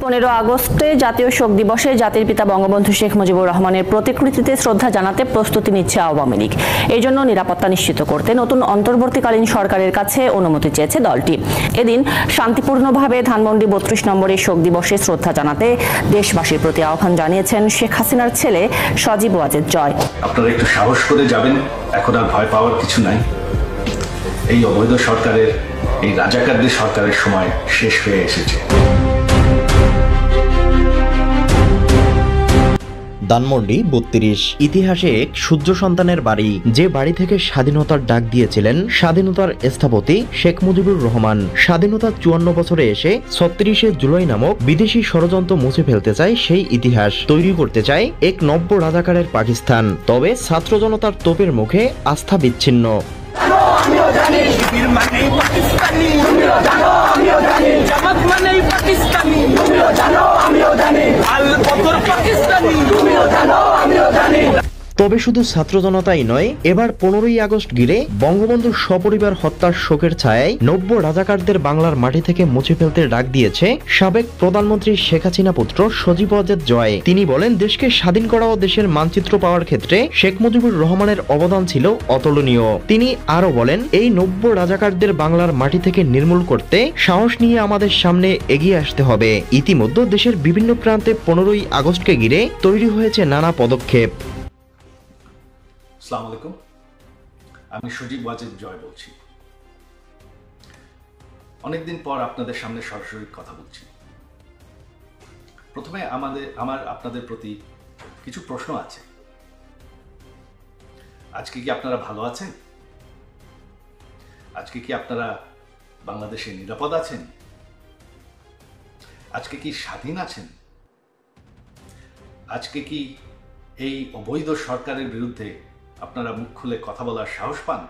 15 আগস্টে জাতীয় শোক দিবসে জাতির পিতা বঙ্গবন্ধু শেখ মুজিবুর রহমানের প্রতিকৃতিতে শ্রদ্ধা জানাতে প্রস্তুতি নিচ্ছে আওয়ামী লীগ। এই জন্য নিরাপত্তা নিশ্চিত করতে নতুন অন্তর্বর্তীকালীন সরকারের কাছে অনুমতি চেয়েছে দলটি। এদিন শান্তিপূর্ণভাবে ধানমন্ডি 32 নম্বরে শোক দিবসে শ্রদ্ধা জানাতে দেশবাসীর প্রতি আহ্বান জানিয়েছেন শেখ হাসিনার ছেলে সজীব ওয়াজেদ জয়। আপনারা একটু সাহস করে যাবেন, এখন আর ভয় পাওয়ার কিছু নাই। এই অবৈধ সরকারের, এই রাজাকারদের সরকারের সময় শেষ হয়ে এসেছে। ধানমন্ডি 32 ইতিহাসে এক সূর্য সন্তানের বাড়ি, যে বাড়ি থেকে স্বাধীনতার ডাক দিয়েছিলেন স্বাধীনতার স্থপতি শেখ মুজিবুর রহমান। স্বাধীনতার 54 বছরে এসে 36শে জুলাই নামক বিদেশি ষড়যন্ত্র মুছে ফেলতে চায় সেই ইতিহাস, তৈরি করতে চায় এক নব্য রাজাকারের পাকিস্তান। তবে ছাত্র জনতার তোপের মুখে আস্থা বিচ্ছিন্ন। তবে শুধু ছাত্র জনতাই নয়, এবার 15ই আগস্ট ঘিরে বঙ্গবন্ধুর সপরিবার হত্যার শোকের ছায়ায় নব্য রাজাকারদের বাংলার মাটি থেকে মুছে ফেলতে ডাক দিয়েছে সাবেক প্রধানমন্ত্রী শেখ হাসিনা পুত্র সজীব ওয়াজেদ জয়। তিনি বলেন, দেশকে স্বাধীন করা ও দেশের মানচিত্র পাওয়ার ক্ষেত্রে শেখ মুজিবুর রহমানের অবদান ছিল অতুলনীয়। তিনি আরো বলেন, এই নব্য রাজাকারদের বাংলার মাটি থেকে নির্মূল করতে সাহস নিয়ে আমাদের সামনে এগিয়ে আসতে হবে। ইতিমধ্যে দেশের বিভিন্ন প্রান্তে 15ই আগস্টকে ঘিরে তৈরি হয়েছে নানা পদক্ষেপ। আসসালামু আলাইকুম, আমি সজীব ওয়াজেদ জয় বলছি। অনেকদিন পর আপনাদের সামনে সরাসরি কথা বলছি। প্রথমে আমার আপনাদের প্রতি কিছু প্রশ্ন আছে। আজকে কি আপনারা ভালো আছেন? আজকে কি আপনারা বাংলাদেশে নিরাপদ আছেন? আজকে কি স্বাধীন আছেন? আজকে কি এই অবৈধ সরকারের বিরুদ্ধে আপনারা মুখ খুলে কথা বলার সাহস পান?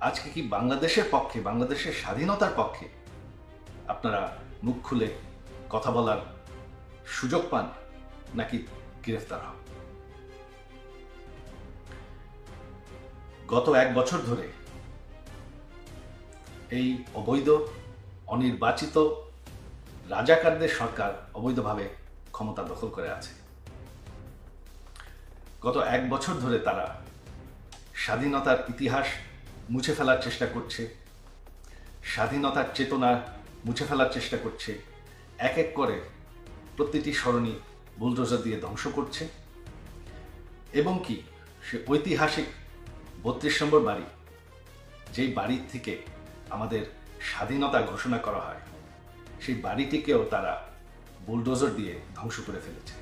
আজকে কি বাংলাদেশের পক্ষে, বাংলাদেশের স্বাধীনতার পক্ষে আপনারা মুখ খুলে কথা বলার সুযোগ পান, নাকি গ্রেফতার হন? গত 1 বছর ধরে এই অবৈধ অনির্বাচিত রাজাকারদের সরকার অবৈধভাবে ক্ষমতা দখল করে আছে। গত 1 বছর ধরে তারা স্বাধীনতার ইতিহাস মুছে ফেলার চেষ্টা করছে, স্বাধীনতার চেতনা মুছে ফেলার চেষ্টা করছে। এক এক করে প্রতিটি সরণি বুলডোজার দিয়ে ধ্বংস করছে। এবং কি সে ঐতিহাসিক 32 নম্বর বাড়ি, যেই বাড়ি থেকে আমাদের স্বাধীনতা ঘোষণা করা হয়, সেই বাড়িটিকেও তারা বুলডোজার দিয়ে ধ্বংস করে ফেলেছে।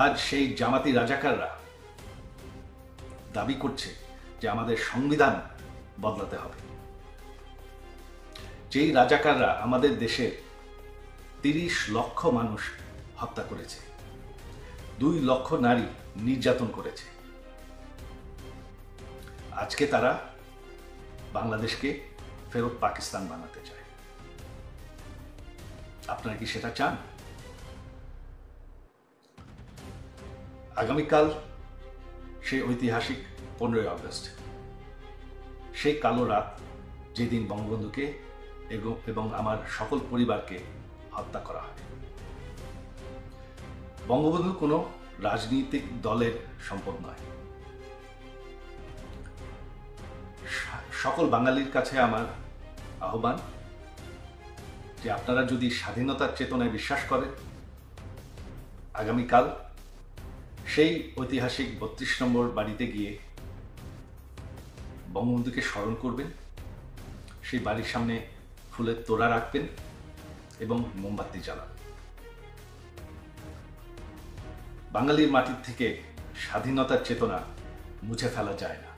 আজ সেই জামাতি রাজাকাররা দাবি করছে যে আমাদের সংবিধান বদলাতে হবে। যেই রাজাকাররা আমাদের দেশে 30 লক্ষ মানুষ হত্যা করেছে, 2 লক্ষ নারী নির্যাতন করেছে, আজকে তারা বাংলাদেশকে ফেরত পাকিস্তান বানাতে চায়। আপনারা কি সেটা চান? আগামীকাল সেই ঐতিহাসিক 15ই আগস্ট, সেই কালো রাত, যেদিন বঙ্গবন্ধুকে এবং আমার সকল পরিবারকে হত্যা করা হয়। বঙ্গবন্ধু কোনো রাজনৈতিক দলের সম্পদ নয়। সকল বাঙালির কাছে আমার আহ্বান যে আপনারা যদি স্বাধীনতার চেতনায় বিশ্বাস করেন, আগামীকাল সেই ঐতিহাসিক 32 নম্বর বাড়িতে গিয়ে বঙ্গবন্ধুকে স্মরণ করবেন, সেই বাড়ির সামনে ফুলের তোড়া রাখবেন এবং মোমবাতি জ্বালাবেন। বাঙালির মাটির থেকে স্বাধীনতার চেতনা মুছে ফেলা যায় না।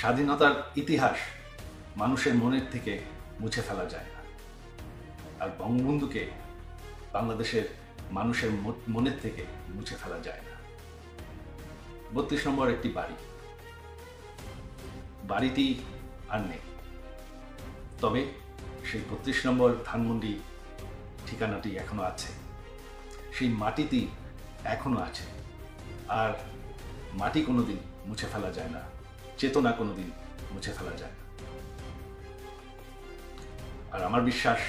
স্বাধীনতার ইতিহাস মানুষের মনের থেকে মুছে ফেলা যায় না। আর বঙ্গবন্ধুকে বাংলাদেশের মানুষের মনের থেকে মুছে ফেলা যায় না। 32 নম্বর একটি বাড়ি, বাড়িটি আর নেই, তবে সেই 32 নম্বর ধানমন্ডি ঠিকানাটি এখনো আছে, সেই মাটিটি এখনো আছে। আর মাটি কোনোদিন মুছে ফেলা যায় না, চেতনা কোনোদিন মুছে ফেলা যায় না। আর আমার বিশ্বাস